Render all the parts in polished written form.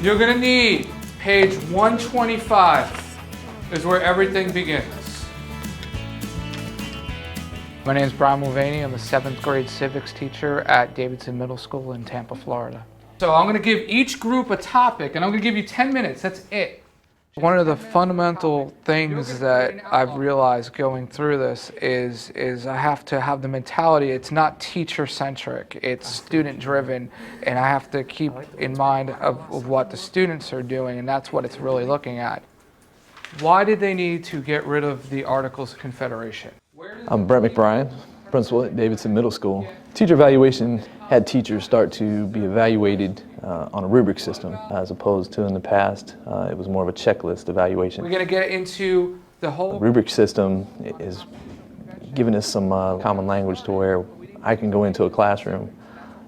You're gonna need page 125 is where everything begins. My name is Brian Mulvaney. I'm a 7th grade civics teacher at Davidson Middle School in Tampa, Florida. So I'm gonna give each group a topic and I'm gonna give you 10 minutes, that's it. One of the fundamental things that I've realized going through this is I have to have the mentality, it's not teacher-centric, it's student-driven, and I have to keep in mind of what the students are doing, and that's what it's really looking at. Why did they need to get rid of the Articles of Confederation? I'm Brent McBrien, principal at Davidson Middle School. Teacher evaluation had teachers start to be evaluated on a rubric system, as opposed to in the past, it was more of a checklist evaluation. We're going to get into the whole... The rubric system is giving us some common language to where I can go into a classroom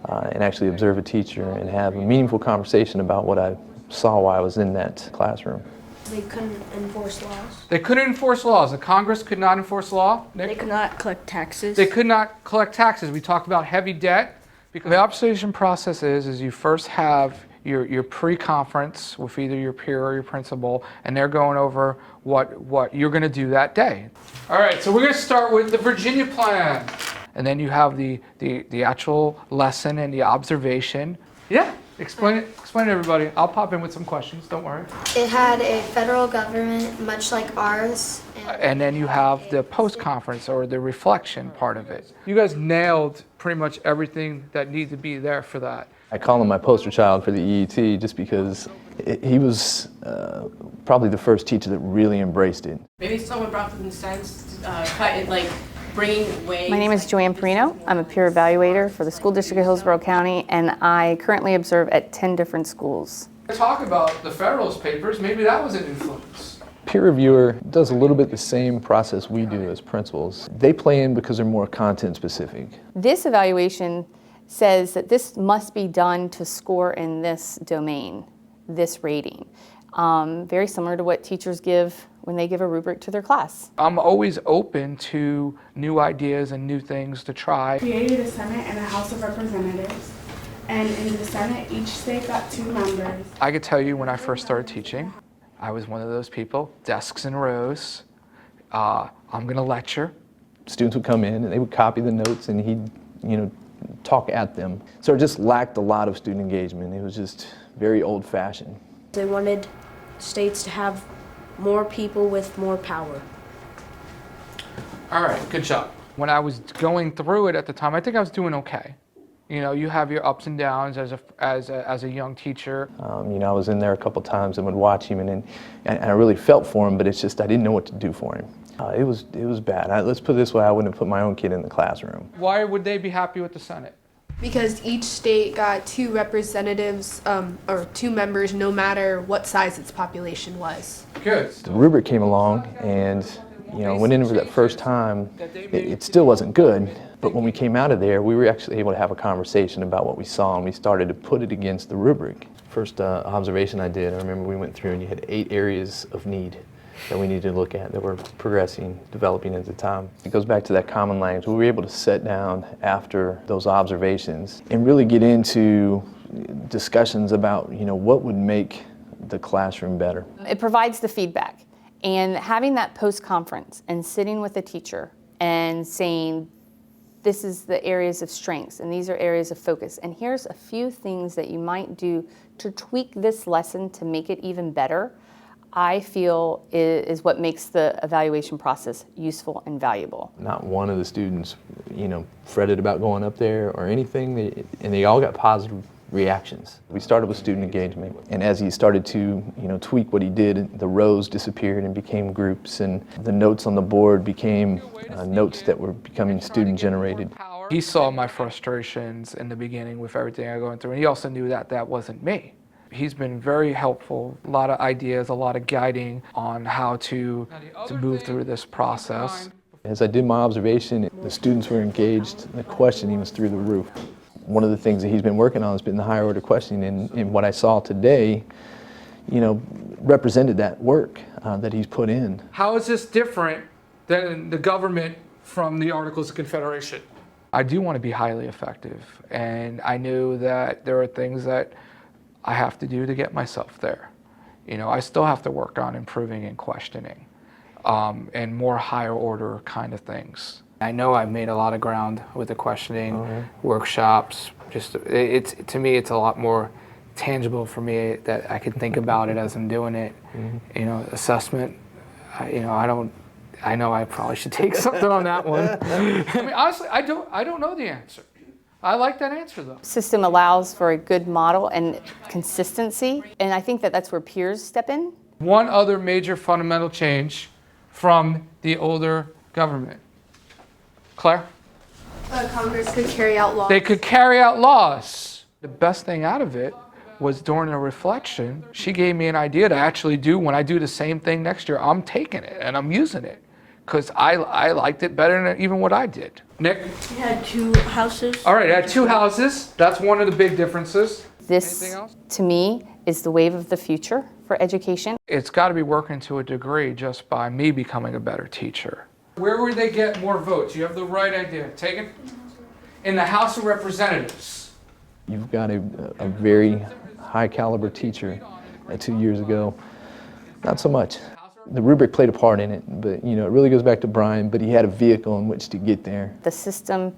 and actually observe a teacher and have a meaningful conversation about what I saw while I was in that classroom. They couldn't enforce laws. They couldn't enforce laws. The Congress could not enforce law. They could not collect taxes. They could not collect taxes. We talked about heavy debt. Because the observation process is you first have your pre-conference with either your peer or your principal, and they're going over what you're going to do that day. All right, so we're going to start with the Virginia plan. And then you have the actual lesson and the observation. Yeah, explain it to everybody. I'll pop in with some questions, don't worry. It had a federal government, much like ours. And then you have the post-conference or the reflection part of it. You guys nailed pretty much everything that needed to be there for that. I call him my poster child for the EET just because he was probably the first teacher that really embraced it. Maybe someone brought them sense, like bringing ways. My name is Joanne Perino. I'm a peer evaluator for the School District of Hillsborough County, and I currently observe at 10 different schools. Talk about the Federalist Papers, maybe that was an influence. Peer reviewer does a little bit the same process we do as principals. They play in because they're more content specific. This evaluation says that this must be done to score in this domain, this rating. Very similar to what teachers give when they give a rubric to their class. I'm always open to new ideas and new things to try. Created a Senate and a House of Representatives. And in the Senate, each state got 2 members. I could tell you when I first started teaching, I was one of those people, desks in rows. I'm going to lecture. Students would come in and they would copy the notes and he'd, talk at them. So it just lacked a lot of student engagement. It was just very old-fashioned. They wanted states to have more people with more power. All right, good job. When I was going through it at the time, I think I was doing okay. You have your ups and downs as a young teacher. I was in there a couple times and would watch him, and I really felt for him, but it's just I didn't know what to do for him. It was bad. Let's put it this way: I wouldn't have put my own kid in the classroom. Why would they be happy with the Senate? Because each state got 2 representatives or 2 members, no matter what size its population was. Good. The rubric came along, and went in for that first time. It still wasn't good. But when we came out of there, we were actually able to have a conversation about what we saw, and we started to put it against the rubric. First observation I did, I remember we went through and you had 8 areas of need that we needed to look at that were progressing, developing at the time. It goes back to that common language. We were able to sit down after those observations and really get into discussions about, what would make the classroom better. It provides the feedback, and having that post-conference and sitting with the teacher and saying, this is the areas of strengths and these are areas of focus, and here's a few things that you might do to tweak this lesson to make it even better, I feel is what makes the evaluation process useful and valuable. Not one of the students, fretted about going up there or anything, and they all got positive reactions. We started with student engagement, and as he started to, tweak what he did, the rows disappeared and became groups, and the notes on the board became notes that were becoming student-generated. He saw my frustrations in the beginning with everything I was going through, and he also knew that that wasn't me. He's been very helpful, a lot of ideas, a lot of guiding on how to move through this process. As I did my observation, the students were engaged, the questioning was through the roof. One of the things that he's been working on has been the higher order questioning, and what I saw today, represented that work that he's put in. How is this different than the government from the Articles of Confederation? I do want to be highly effective, and I knew that there are things that I have to do to get myself there. You know, I still have to work on improving and questioning, and more higher order kind of things. I know I've made a lot of ground with the questioning workshops. To me, it's a lot more tangible for me that I can think about it as I'm doing it. You know, assessment, I know I probably should take something on that one. I mean, honestly, I don't know the answer. I like that answer though. System allows for a good model and consistency, and I think that that's where peers step in. One other major fundamental change from the older government. Claire? Congress could carry out laws. They could carry out laws. The best thing out of it was during a reflection, she gave me an idea to actually do when I do the same thing next year. I'm taking it and I'm using it because I liked it better than even what I did. Nick? You had 2 houses. All right, I had 2 houses. That's one of the big differences. This, Anything else? to me, is the wave of the future for education. It's got to be working to a degree just by me becoming a better teacher. Where would they get more votes? You have the right idea. Take it. In the House of Representatives. You've got a very high caliber teacher 2 years ago. Not so much. The rubric played a part in it, but you know, it really goes back to Brian, but he had a vehicle in which to get there. The system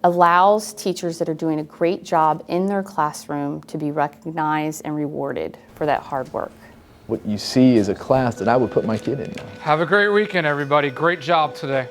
allows teachers that are doing a great job in their classroom to be recognized and rewarded for that hard work. What you see is a class that I would put my kid in now. Have a great weekend, everybody. Great job today.